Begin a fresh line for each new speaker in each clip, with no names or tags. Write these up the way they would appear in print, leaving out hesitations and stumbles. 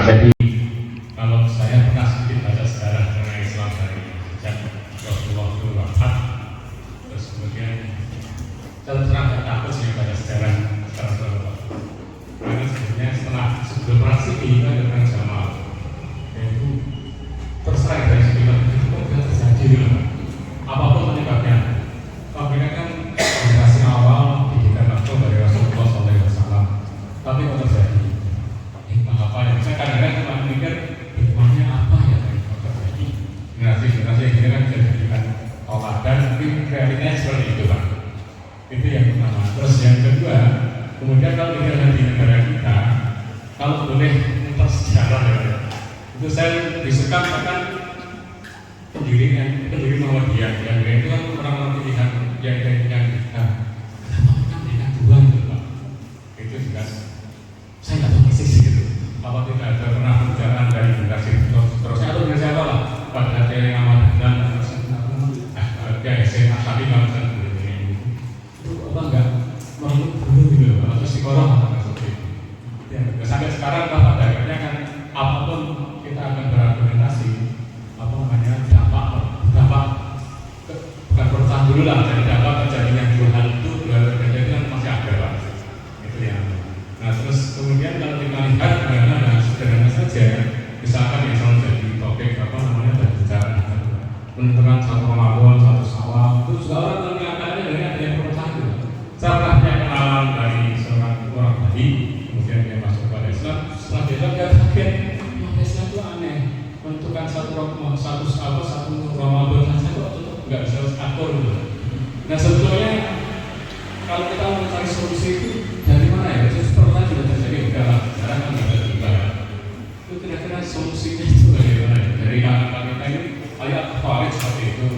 Jadi
kalau saya pernah sedikit baca sejarah mengenai Islam dari sejak Rasulullah itu wafat, terus kemudian saya terang nggak takut sih baca sejarah Rasulullah. Karena sebenarnya sebelum perang Siffin itu ada perang Jamal, yaitu terserah dari sekitar itu kan bisa terjadi gitu. Apapun penyebabnya, kalau mereka kan generasi awal didikan langsung dari Rasulullah SAW, tapi kalau terjadi hikmah apa ya? Saya kadang-kadang cuma mikir hikmahnya apa ya kalau terjadi. Generasi yang ini kan bisa dijadikan tauladan, tapi realitanya seperti itu Pak. Itu yang pertama. Terus yang kedua, kemudian kalau dilihat di negara kita, kalau boleh muter sejarah ya, itu saya disekap akan pendiri Muhammadiyah yang itu kan orang-orang pilihan yang kenapa kan pilihan Tuhan gitu Pak. Itu juga saya nggak tahu persis gitu. Apa tidak ada pernah pembicaraan dari generasi terusnya atau generasi apa lah pada hati yang aman dan ya SMA tadi nggak bisa itu apa enggak merenung dulu gitu loh atau psikolog seperti itu. Ya, sampai sekarang pada akhirnya kan apapun kita akan berargumentasi apa namanya dampak bukan perusahaan dulu lah, jadi dampak terjadinya dua hal itu kan masih ada Pak. Itu yang. Nah terus kemudian kalau kita lihat dengan sederhana saja, misalkan yang selalu jadi topik apa namanya berbicara menentukan satu Ramadan, satu Syawal, itu juga orang mengatakannya dari adanya perusahaan itu. Saya pernah punya kenalan dari seorang orang tadi, kemudian dia masuk kepada Islam. Setelah dia lihat dia kaget, Islam itu aneh. Menentukan satu Ramadan saja kok nggak bisa atur gitu. Nah sebetulnya kalau kita mau mencari solusi itu dari mana ya? Pernah juga terjadi dalam sejarah kan ada juga. Itu kira-kira solusinya itu bagaimana ya? Dari kalangan kita ini ayat Khawarij seperti itu.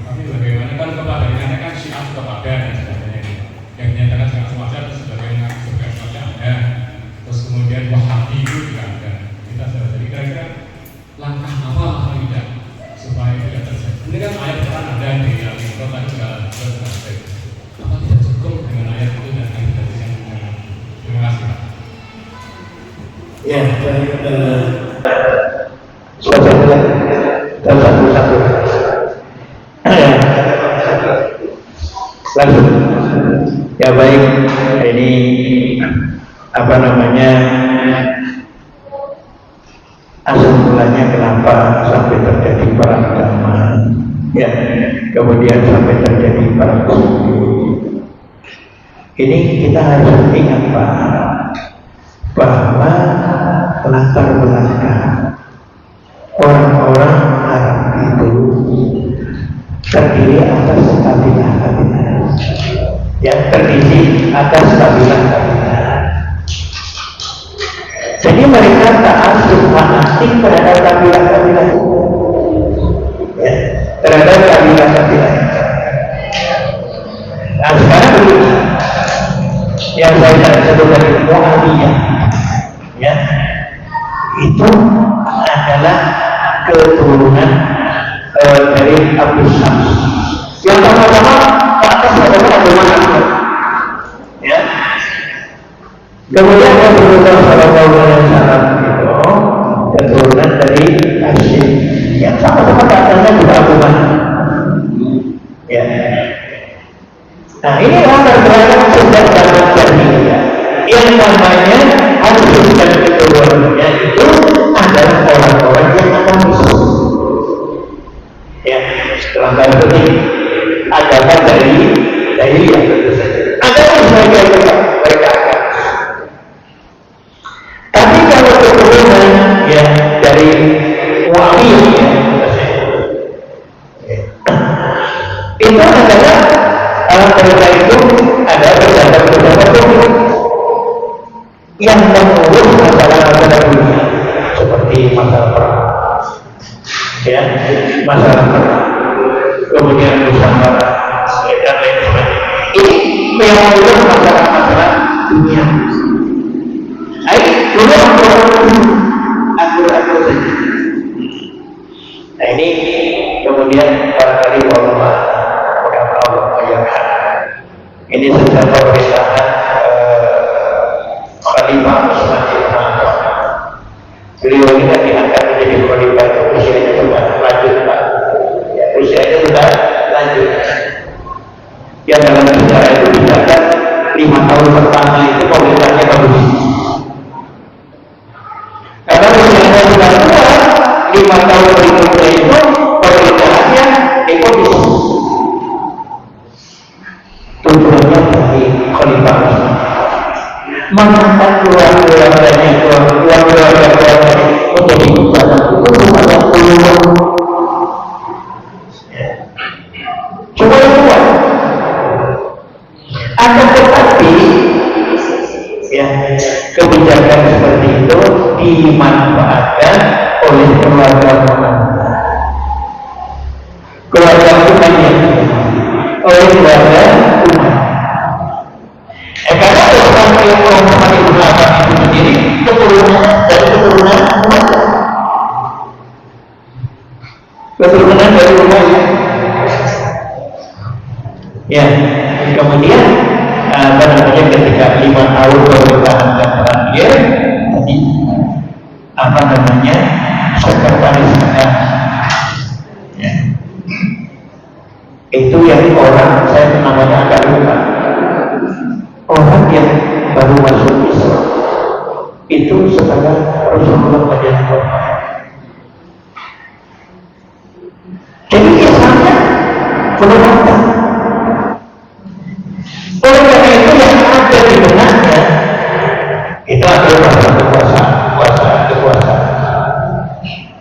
Tapi bagaimana kan kepada dinyatakan Syiah kepada dan sebagainya. Yang dinyatakan sangat semacam sebagainya juga semacam ada. Terus kemudian Wahabi itu juga ada. Kita sudah jadi kira-kira langkah apa tidak supaya tidak terjadi. Ini kan ayat Quran ada di Al-Imran tadi juga ada. Apa tidak cukup dengan ayat itu dan ayat dari yang terima kasih Pak.
ya baik dan satu-satu langsung ya baik ini apa namanya asal mulanya kenapa sampai terjadi perang Daman ya kemudian sampai terjadi perang Sufi. Ini kita harus ingat Pak bahwa latar belakang orang-orang Arab itu terdiri atas kabilah-kabilah yang terdiri atas kabilah-kabilah. Jadi mereka ta'assub fanatik terhadap kabilah-kabilah itu, ya, terhadap kabilah-kabilah. Nah sekarang begini, yang saya sebut tadi Muawiyah, ya, itu adalah keturunan dari Abu Syams. Yang pertama ke atas adalah Abu Muhammad, ya. Kemudian Rasulullah SAW itu keturunan dari Hashim yang sama-sama katanya juga Abu Muhammad, ya. Nah ini latar belakang sejak zaman jahiliyah yang namanya Hashim dan keturunannya itu adalah orang-orang yang agamis, ya. Dalam tanda petik agama dari jahiliyah tentu saja. Agama sebagai mereka agamis. Tapi kalau keturunan ya dari Muawiyah ya, itu adalah mereka itu ada pejabat-pejabat yang mengurus masalah-masalah dunia seperti masalah perang, ya, masalah perang, kemudian musyawarah dan lain sebagainya. Ini yang mengurus masalah-masalah dunia. Ayo, dulu atur saja. Nah ini kemudian barangkali Allah ini sejak pemerintahan Khalifah Utsman bin Affan. Beliau ini kan diangkat menjadi khalifah, usianya sudah lanjut Pak. Ya, usianya sudah lanjut. Yang dalam sejarah itu dikatakan 5 tahun pertama itu pemerintahnya bagus. Karena usianya sudah tua, 5 tahun berikutnya itu pemerintahannya ekonomis. Tujuannya dari khalifah mengangkat keluarga-keluarganya menjadi ibadah itu bukannya peluang. Cuma itu akan tetapi ya, kebijakan seperti itu dimanfaatkan oleh keluarga Muhammad, keluarga umatnya, oleh keluarga umat. Karena orang yang Muhammad itu sendiri keturunan dari keturunan umat, keturunan dari umat. Ya, kemudian ketika 5 tahun pemerintahan yang terakhir tadi sekretaris negara ya. Itu yang orang saya namanya agak lupa, orang yang baru masuk Islam itu setelah Rasulullah menjadi jadi Islamnya belum ada. Oleh karena itu yang ada di benaknya itu adalah kekuasaan.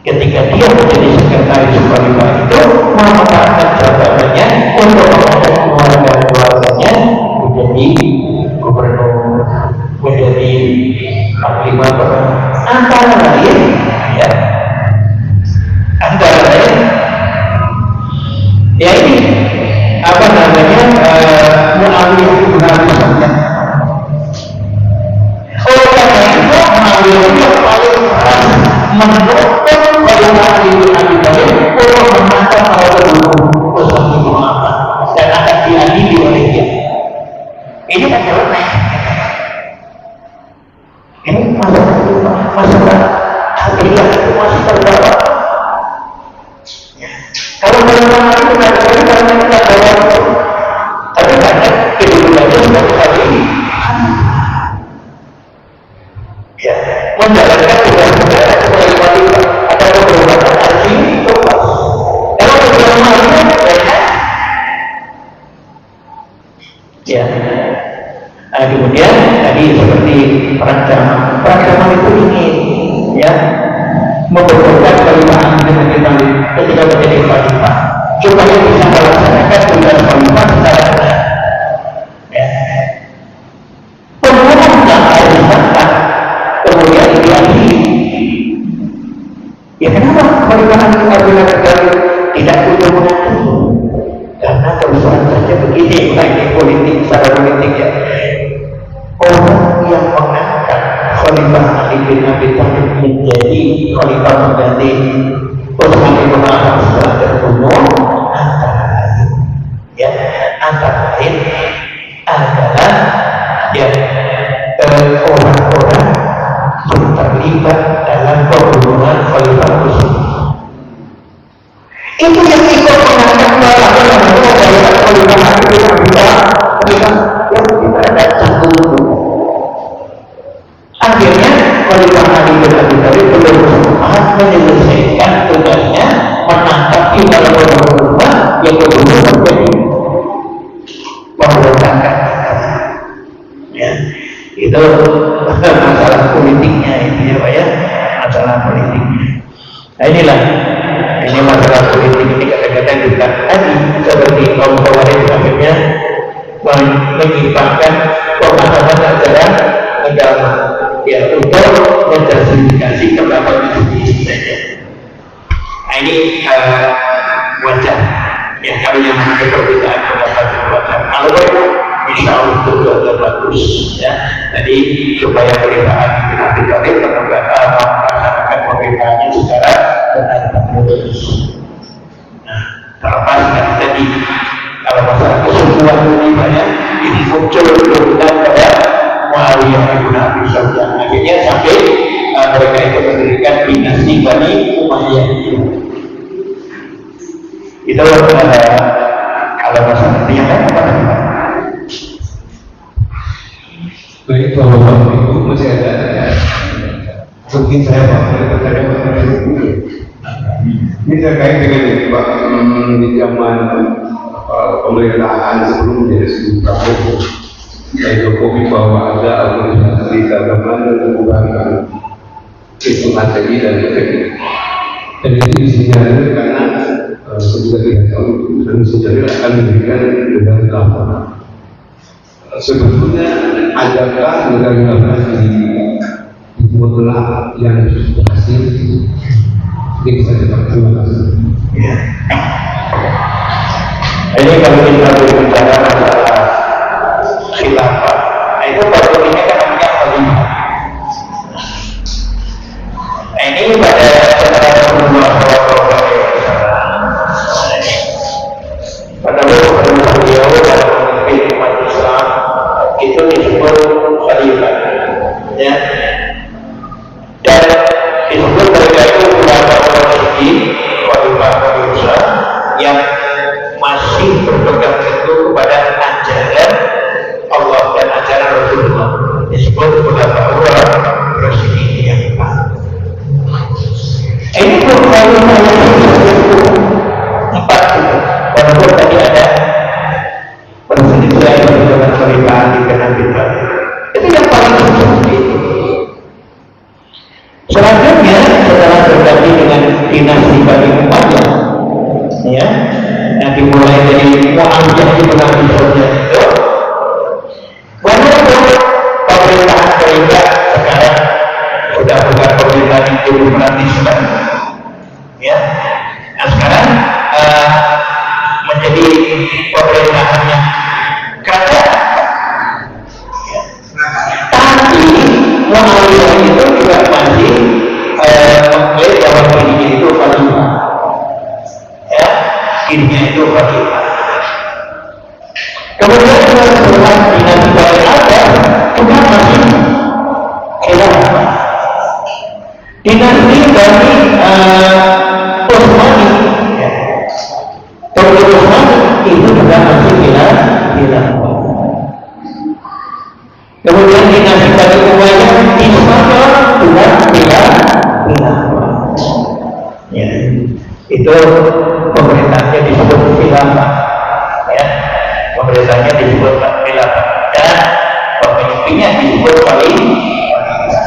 Ketika dia menjadi sekretaris khalifah itu memanfaatkan jabatannya untuk mengajak keluarga-keluarganya menjadi gubernur, menjadi panglima perang, antara lain ya ini Muawiyah bin Abi Sufyan. Oleh karena itu Muawiyah yang paling keras mendukung Ali bin Abi Thalib untuk menangkap para pendukung Utsman bin Affan dan akan diadili oleh dia. Ini kan remeh. Ini masalah hadiah itu masih terbawa. Kalau masalah itu karena kita bawa, tapi karena kedudukannya sudah kali ini, ya menjalankan tugas negara sebagai wanita ada beberapa arti tugas. Kalau berjamaahnya ya. Kemudian tadi seperti perancaman itu ingin ya memperkuat kalimat dengan kita ketika menjadi khalifah supaya bisa melaksanakan tugas khalifah secara benar. Ya. Pembunuh yang harus ditangkap kemudian diadili. Ya kenapa khalifah tidak butuh mengatur? Karena persoalan saja begini, baik politik secara politik ya. Orang yang mengangkat Khalifah Ali bin Abi Thalib menjadi khalifah mengganti Utsman bin Affan setelah terbunuh antara lain adalah orang-orang yang terlibat dalam pembunuhan Khalifah Utsman. Itu yang ikut mengangkat Khalifah Ali bin Abi Thalib yang kita ada satu. Akhirnya Khalifah Ali bin Abi Thalib belum sempat menyelesaikan tugasnya menangkap dalam rumah yang berhubungan menjadi pemberontakan. Ya, itu masalah politiknya itu ya Pak ya, masalah politiknya. Nah ini masalah politik ini kadang-kadang juga tadi seperti kaum Khawarij akhirnya menyimpangkan pemahaman ajaran agama ya untuk menjustifikasi kebahagiaan sendiri saja. Nah ini wajar ya kalau yang namanya perbedaan pendapat wajar. Kalau insya Allah itu agak bagus ya. Jadi supaya pemerintahan kita tidak melaksanakan pemerintahannya secara benar-benar. Nah terlepas dari tadi kalau masalah kesukuan ini banyak ini muncul kemudian pada Muawiyah bin Abi Sufyan. Akhirnya sampai mereka itu mendirikan Bani Umayyah. Itu kalau masalah yang lain apa?
Baik, Bapak Ibu masih ada mungkin saya Pak ini terkait dengan ini Pak, di zaman pemerintahan sebelum menjadi sebelum Prabowo saya Jokowi bahwa ada organisasi keagamaan dan kebudayan itu ATI dan PKI dan itu isinya karena sudah tidak tahu dan sudah akan diberikan dengan laporan. Sebetulnya adakah negara-negara di Timur Tengah yang berhasil? Ini bisa terima kasih.
Ini kalau kita berbicara masalah khilafah, itu pada ini kan namanya khalifah. Ini pada Rasulullah pada beliau dalam memimpin umat Islam itu disebut khalifah, ya. Dan disebut mereka itu ulama rasyidin, khalifah Rasulullah yang masih berpegang teguh kepada ajaran Allah dan ajaran Rasulullah, disebut ulama rasyidin yang ini merupakan empat walaupun tadi ada perselisihan dengan khalifah di kanan kita, itu yang paling seperti itu. Selanjutnya setelah terjadi dengan dinasti Bani Umayyah, ya, yang dimulai dari Muawiyah di pengambilannya itu, walaupun pemerintahan mereka sekarang sudah bukan pemerintahan itu demokratisme, ya, nah sekarang menjadi pemerintahan yang kerajaan, ya. Tapi Muawiyah itu juga masih mengklaim bahwa dirinya itu khalifah, ya, dirinya itu khalifah. Kemudian setelah dinasti Bani Abbas juga masih khilafah. Dinasti Bani Utsmani, ya, Utsmani itu juga masih khilafah. Kemudian dinasti Bani Umayyah Ismail juga khilafah. Ya, itu pemerintahnya disebut khilafah, ya, pemerintahnya disebut khilafah dan pemimpinnya disebut khalifah.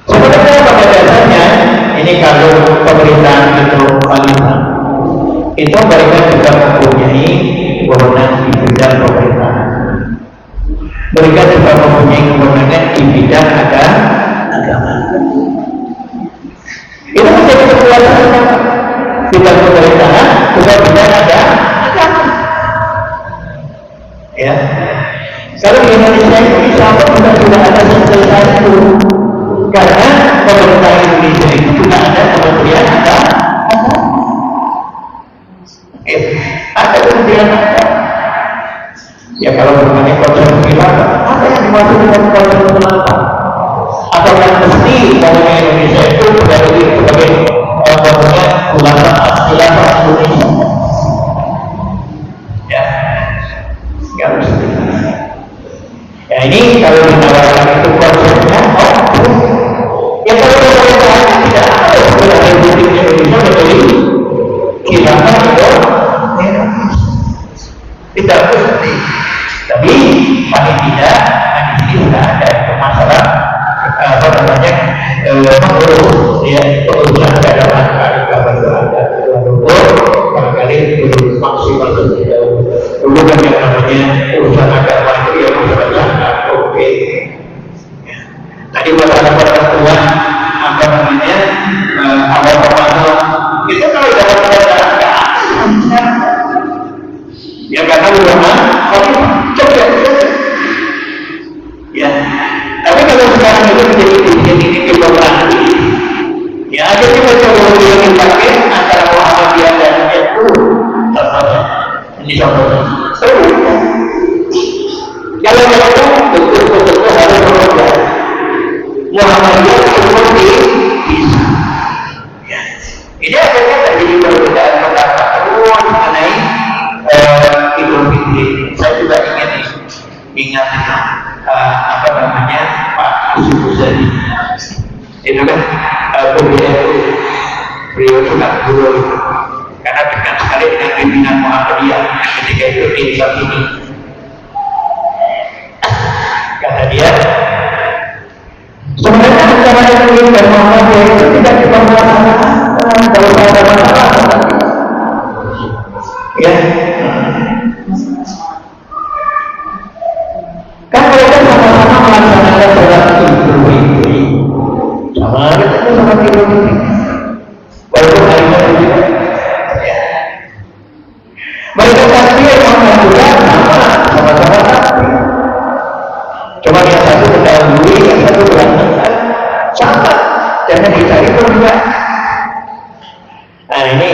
Sebenarnya pada dasarnya ini kalau pemerintahan itu khalifah, itu mereka juga mempunyai wewenang di bidang pemerintahan. Mereka juga mempunyai kewenangan di bidang agama. Itu menjadi kekuatan bidang pemerintahan juga bidang agama. Ya, kalau di Indonesia itu insya Allah sudah ada selesai itu, karena pemerintah Indonesia itu juga ada kementerian agama. Ada kementerian agama. Ya kalau mengenai konsep khilafah, apa yang dimaksud dengan konsep khilafah? Apakah mesti bangsa Indonesia itu berarti sebagai bangsa khilafah Indonesia? Ya, nggak mesti. Ya ini kalau ditawarkan itu konsepnya, ya kalau pemerintahan tidak ada sebenarnya Republik Indonesia menjadi khilafah itu tidak mesti. Tapi paling tidak di sini sudah ada masalah mengurus, ya, pengurusan keagamaan itu ada barangkali belum maksimal dulu kan yang namanya urusan agama itu ya masalah sangat oke. Tadi masalah pertemuan apa namanya awal permasalahan itu kalau dalam keadaan ya karena ulama tapi coba ya, tapi kalau sekarang itu menjadi demokrasi, ya akhirnya coba yang pakai antara Muhammadiyah dan NU contohnya ini contohnya. Kalau mereka betul-betul harus berubah Muhammadiyah seperti Kusari. Itu kan beliau juga guru karena dekat sekali dengan pimpinan Muhammadiyah ketika itu di saat ini. Kata dia, sebenarnya acara yang dan Muhammadiyah itu tidak dipermasalahkan kalau ada masalah. Ya, kan mereka sama-sama melaksanakan sholat Idul Fitri, sama kita sholat Idul Fitri. Walaupun hari itu juga, ya. Mereka takbir juga sama-sama takbir. Cuma yang satu mendahului, yang satu berangkat, sama. Jangan dicari pun juga. Nah ini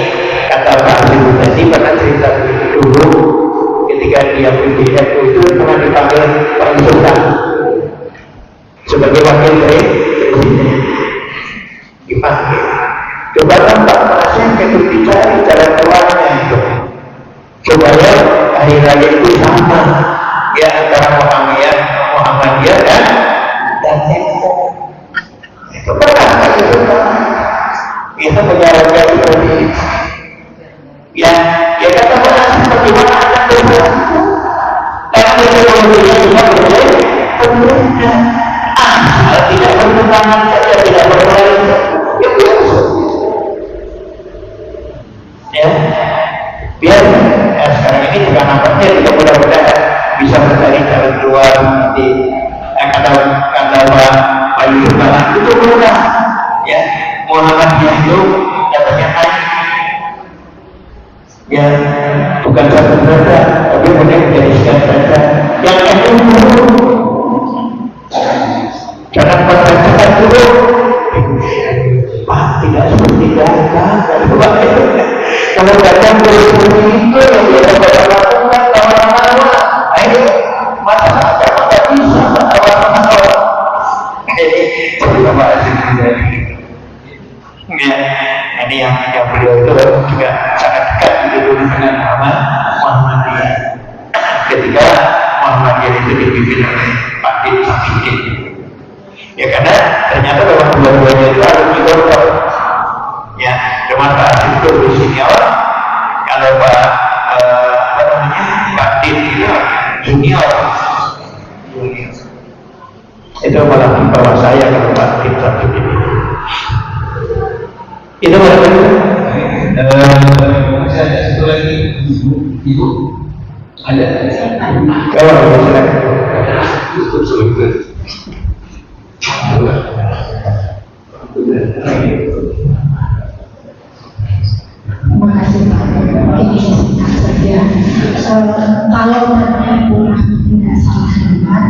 kata Pak Ibu tadi pernah cerita dulu ketika dia PDF itu pernah dipanggil Pak Sultan sebagai wakil presiden, dipanggil. Coba Pak Presiden itu dicari jalan keluarnya itu supaya hari raya itu sama ya antara Muhammadiyah dan NU. Itu pernah Pak Sultan itu menyarankan seperti ya kata orang seperti mana akan berbuat tapi teknologinya juga boleh pemerintah asal tidak bertentangan saja, tidak berlain ya biasa ya biar sekarang ini juga nampaknya juga mudah-mudahan bisa mencari jalan keluar nanti kata Pak Yusuf itu mudah ya Muhammadiyah itu dapatnya naik ya bukan satu derajat tapi boleh menjadi sekian derajat yang itu turun jangan pada derajat turun Pak tidak seperti dagang kalau dagang turun seperti itu yang dia dapat lakukan tawaran-tawaran ayo masalah tidak bisa tawaran-tawaran ini terutama asing dari ya, ini yang beliau itu juga sangat dekat dulu dengan Muhammadiyah. Ketika Muhammadiyah itu dipimpin oleh Pak Din Samsudin. Ya karena ternyata dalam dua-duanya itu harus dikontrol. Ya, cuma Pak Din itu lebih senior, kalau Pak Din itu junior. Itu malah di bawah saya kalau Pak Din Samsudin itu berapa?
Masih ada satu lagi ibu ada
kalau silakan
terima kasih Pak. Ini singkat saja. Kalau Ibu tidak salah dengar,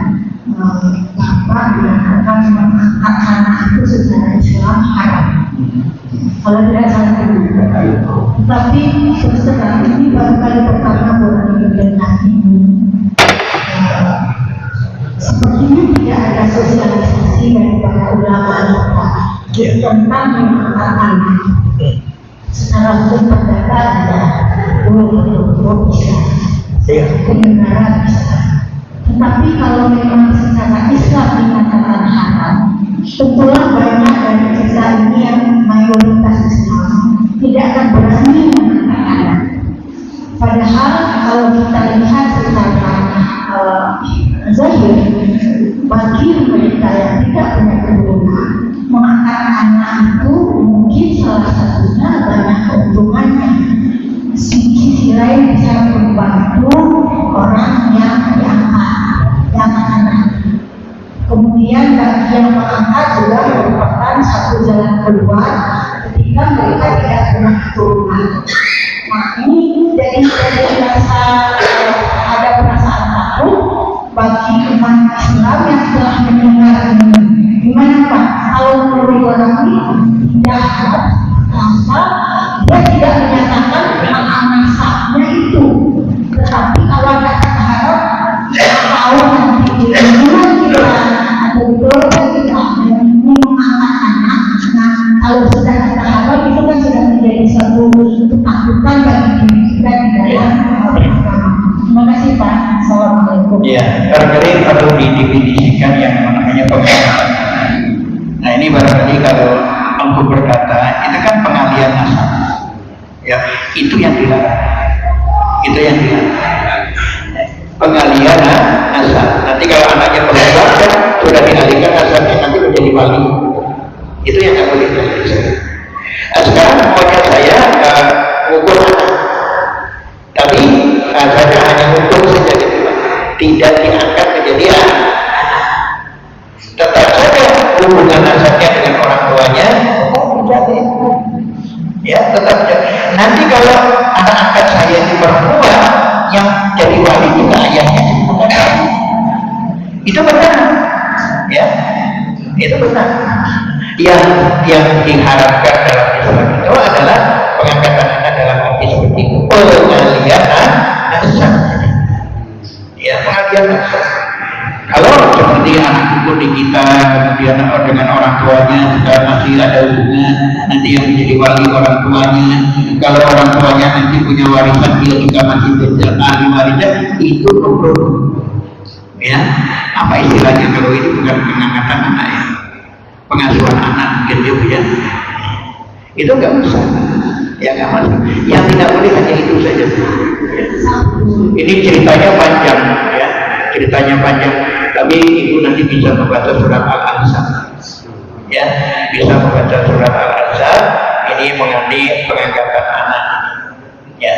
Bapak mengatakan mengangkat anak itu secara Islam haram. Kalau tidak salah dengar. Tapi sekarang ini baru kali pertama orang mendengar ini. Sepertinya tidak ada sosialisasi dari para ulama tentang mengangkat anak. Secara hukum perdata ada belum bisa kebenaran bisa, tetapi kalau memang secara Islam dikatakan haram, tentulah banyak dari kita ini yang mayoritas Islam tidak akan berani mengangkat anak. Padahal kalau kita lihat secara zahir, bagi mereka yang tidak punya keturunan, mengangkat anak itu mungkin salah satunya banyak keuntungannya. Sisi lain bisa membantu orang yang diangkat anak. Kemudian bagi yang mengangkat juga merupakan satu jalan keluar ketika mereka tidak punya keturunan. Nah ini dari rasa ada perasaan takut bagi umat Islam yang telah mendengar ini. Gimana Pak? Kalau menurut orang ini tidak ada rasa, dia tidak menyatakan nasabnya itu, tetapi kalau kata harap dia tahu nanti di lingkungan kita atau di keluarga kita mengangkat anak. Nah kalau sudah kata harap itu kan sudah menjadi satu ketakutan bagi diri kita di dalam agama. Terima kasih Pak. Assalamualaikum.
Ya, barangkali perlu didefinisikan yang namanya pengangkatan ini barangkali kalau engkau berkata itu kan pengalian nasab, ya itu yang dilarang, pengalian nasab. Nanti kalau anaknya perempuan kan sudah dialihkan nasabnya nanti menjadi wali, itu yang nggak boleh terjadi. Nah, sekarang pokoknya saya ukur anak, tapi saya hanya ukur saja gitu, tidak diangkat menjadi anak. Tetap saja hubungan nasabnya dengan orang tuanya menjadi, ya tetap jadi. Nanti kalau anak angkat saya itu perempuan yang jadi wali juga ayahnya itu benar, ya itu benar. Yang diharapkan dalam Islam itu adalah pengangkatan anak dalam arti seperti pengalian nasab, ya pengalian nasab. Kalau seperti anak itu di kita kemudian dengan orang tuanya juga masih ada hubungan, nanti yang menjadi wali orang tuanya, kalau orang tuanya nanti punya warisan dia juga masih tidak ahli warisan, itu problem. Ya, apa istilahnya kalau ini bukan pengangkatan anak, ya pengasuhan anak mungkin dia punya, itu nggak bisa, ya nggak masuk. Yang tidak boleh hanya itu saja. Ini ceritanya panjang, ya ceritanya panjang. Tapi ibu nanti bisa membaca surat Al-Ahzab, ya bisa membaca surat Al-Ahzab. Ini mengenai pengangkatan anak, ya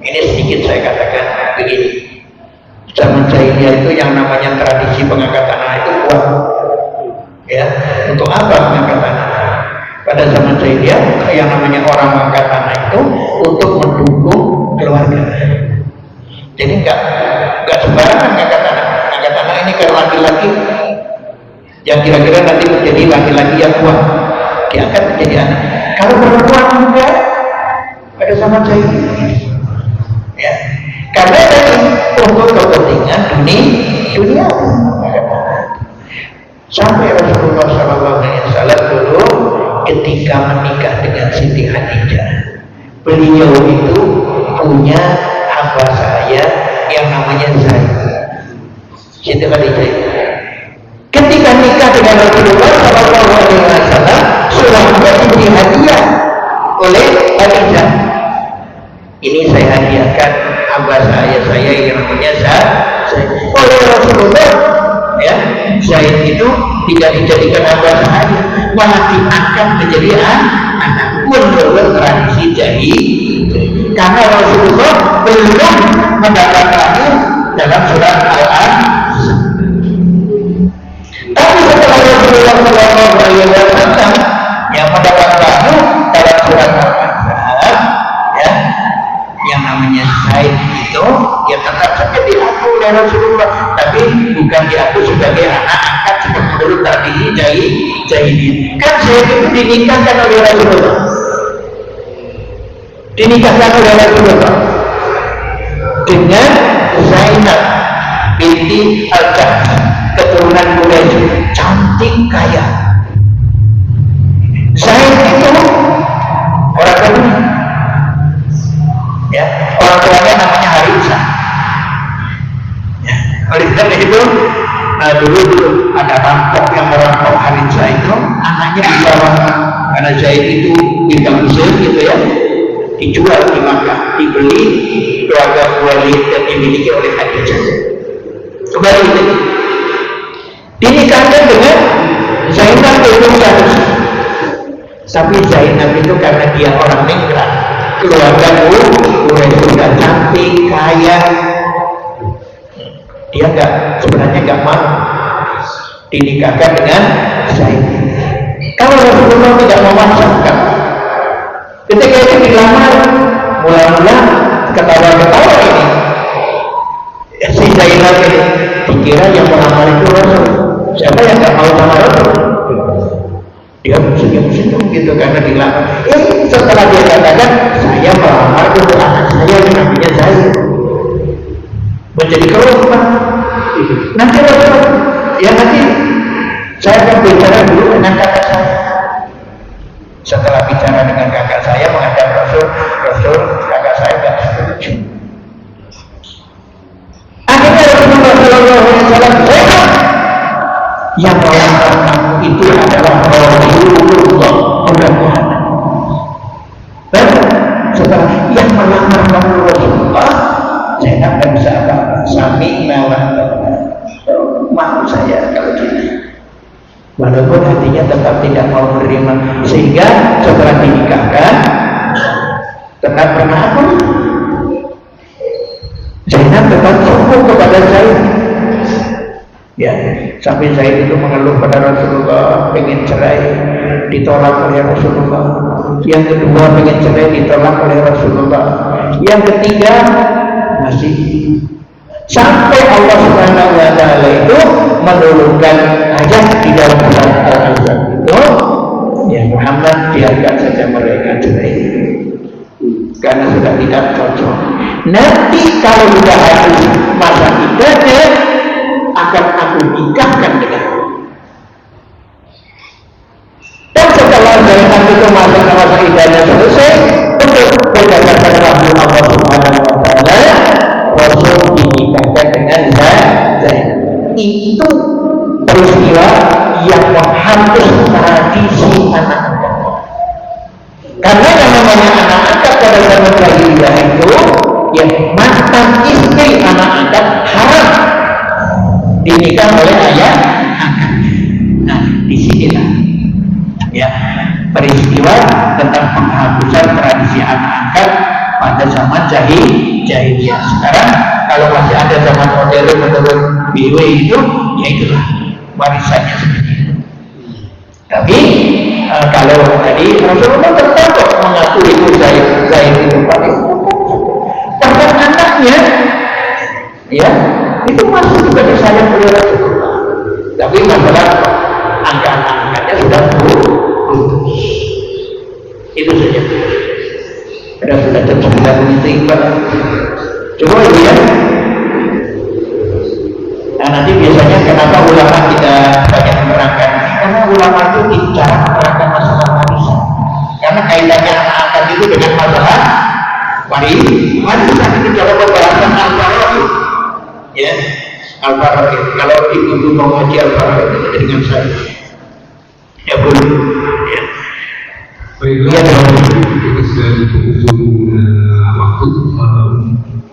ini sedikit saya katakan begini. Zaman jahiliyah itu yang namanya tradisi pengangkatan anak itu kuat, ya untuk apa pengangkatan anak? Pada zaman jahiliyah yang namanya orang mengangkat anak itu untuk mendukung keluarga. Jadi nggak sembarangan mengangkat anak. Angkat anak ini kalau laki-laki yang kira-kira nanti menjadi laki-laki yang kuat diangkat menjadi anak. Kalau perempuan juga pada zaman jahiliyah, ya karena tadi untuk kepentingan dunia. Sampai Rasulullah SAW dulu ketika menikah dengan Siti Khadijah, beliau itu punya hamba saya yang namanya Zaid. Siti Khadijah ketika nikah dengan Rasulullah SAW suaminya diberi hadiah oleh Khadijah. Ini saya hadiahkan hamba saya yang namanya Zaid oleh Rasulullah, ya Zaid itu tidak dijadikan hamba saya, malah diangkat menjadi anak menurut tradisi jahiliyah, karena Rasulullah belum mendapatkannya dalam surat Al-Ahzab. Tapi setelah Rasulullah SAW yang mendapatkannya dalam surat Al-Ahzab, ya yang namanya Zaid itu ya tetap saja diaku oleh Rasulullah, tapi bukan diaku sebagai anak angkat seperti menurut tradisi jahiliyah. Kan Zaid itu dinikahkan oleh Rasulullah, dengan Zainab binti Al-Jahsh, keturunan Quraisy, cantik kaya. Zaid itu orang Badui, ya orang tuanya namanya Harithah, ya oleh karena itu dulu ada rampok yang merampok Harithah itu, anaknya dibawa karena Zaid itu bintang Mesir gitu ya, dijual di Makkah, dibeli keluarga Walid dan dimiliki oleh Khadijah. Kembali dinikahkan dengan Zainab binti Jahsh. Tapi Zainab itu karena dia orang minggat, keluarga Quraisy sudah cantik, kaya, dia sebenarnya nggak mau dinikahkan dengan Zaid. Kalau Rasulullah tidak memaksakan, ketika itu dilamar, mula-mula ketawa-ketawa ini si Zainab ini dikira yang melamar itu Rasul. Siapa yang nggak mau sama Rasul? Dia senyum-senyum gitu karena dilamar. Setelah dia katakan saya melamar untuk anak saya yang namanya Zaid, menjadi korban. Nanti Rasul, ya nanti saya akan bicara dulu dengan kakak saya. Setelah bicara dengan kakak saya menghadap Rasul, kakak saya nggak setuju. Akhirnya Rasulullah SAW, yang melamar kamu itu adalah Rasulullah, mudah-mudahan. Dan setelah yang melamar Rasulullah, Zainab kan bisa apa? Sami nawa, mau saya kalau gitu. Walaupun hatinya tetap tidak mau menerima, sehingga setelah dinikahkan tetap pernah apa? Zainab tetap sungguh kepada Zaid. Ya, sampai Zaid itu mengeluh pada Rasulullah, pengen cerai, ditolak oleh Rasulullah. Yang kedua pengen cerai, ditolak oleh Rasulullah. Yang ketiga masih sampai Allah Subhanahu wa taala itu menurunkan ayat di dalam surat Al-Ahzab itu, ya Muhammad biarkan saja mereka cerai karena sudah tidak cocok. Nanti kalau sudah habis masa iddahnya akan aku nikahkan denganmu. Dan setelah Zainab itu masa iddahnya selesai, untuk berdasarkan wahyu Allah Subhanahu wa taala, Rasul dinikahkan dengan Zainab. Itu peristiwa yang menghapus tradisi anak angkat. Karena yang namanya anak angkat pada zaman jahiliyah itu, ya mantan istri anak angkat haram dinikah oleh ayah angkat. Nah, disinilah ya peristiwa tentang penghapusan tradisi anak angkat pada zaman jahiliyah. Sekarang kalau masih ada zaman modern menurut BW itu, ya itulah warisannya seperti itu. Tapi kalau tadi Rasulullah tetap mengaku itu Zaid itu paling bahkan anaknya, ya itu masih juga disayang oleh Rasulullah. Tapi masalah angka-angkanya sudah putus. Itu saja. Ada sudah terjadi itu Iqbal. Coba lihat. Nah nanti biasanya kenapa ulama kita banyak menerangkan? Karena ulama itu bicara menerangkan masalah warisan. Karena kaitannya anak angkat itu dengan masalah warisan itu dalam pembahasan Al-Faraid. Ya, Al-Faraid. Kalau ibu mau ngaji Al-Faraid itu dengan saya. Ya boleh. Ya.
Baiklah, kita sudah di penghujung waktu.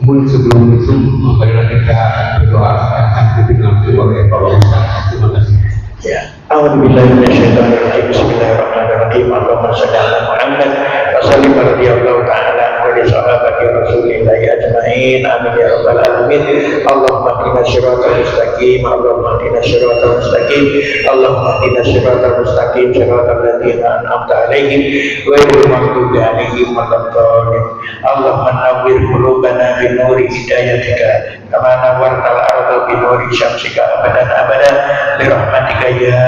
Mungkin sebelum itu, marilah kita berdoa akan dipimpin oleh Bapak Ustaz. Terima kasih.
Ya, A'udzubillahi minasyaitonirrajim. Bismillahirrahmanirrahim. Allahumma shalli ala Muhammad wa sallim radhiyallahu ta'ala anhu sahabati Rasulillahi ajma'in. Amin ya rabbal alamin. Allahumma hdina shiratal mustaqim. Allahumma hdina shiratal mustaqim. Allahumma hdina shiratal mustaqim. Shiratal ladzina an'amta 'alaihim ghairil maghdubi 'alaihim waladdallin. Allahumma nawwir qulubana bi nuri hidayatika kama nawwartal arda bi nuri syamsika abadan abadan bi rahmatika ya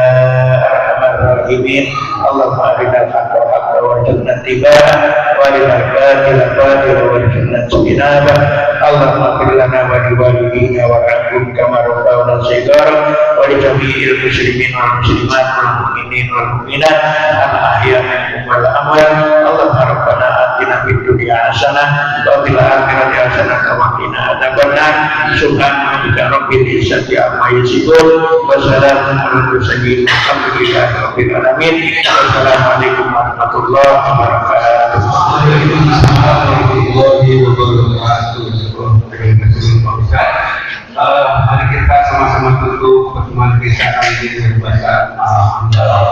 arhamar rahimin. Allahumma arinal haqqa haqqan warzuqna ittiba'ah wa arinal batila batilan warzuqna ijtinabah. Allahumma ighfir lana wa li walidina warhamhum kama rabbawna shighara wa li jami'il muslimin wal muslimat wal mu'minin wal mu'minat al ahya'i minhum wal amwat. Allahumma rabbana atina fid dunya hasanah wa fil akhirati hasanah wa qina adzabannar. Subhana rabbika rabbil izzati amma yasifun wa salamun alal mursalin walhamdulillahi rabbil alamin. Wassalamualaikum warahmatullahi wabarakatuh.
Waalaikumsalam warahmatullahi wabarakatuh. Terima kasih Pak Ustaz. Mari kita sama-sama tutup pertemuan kita kali ini dengan baca alhamdulillah.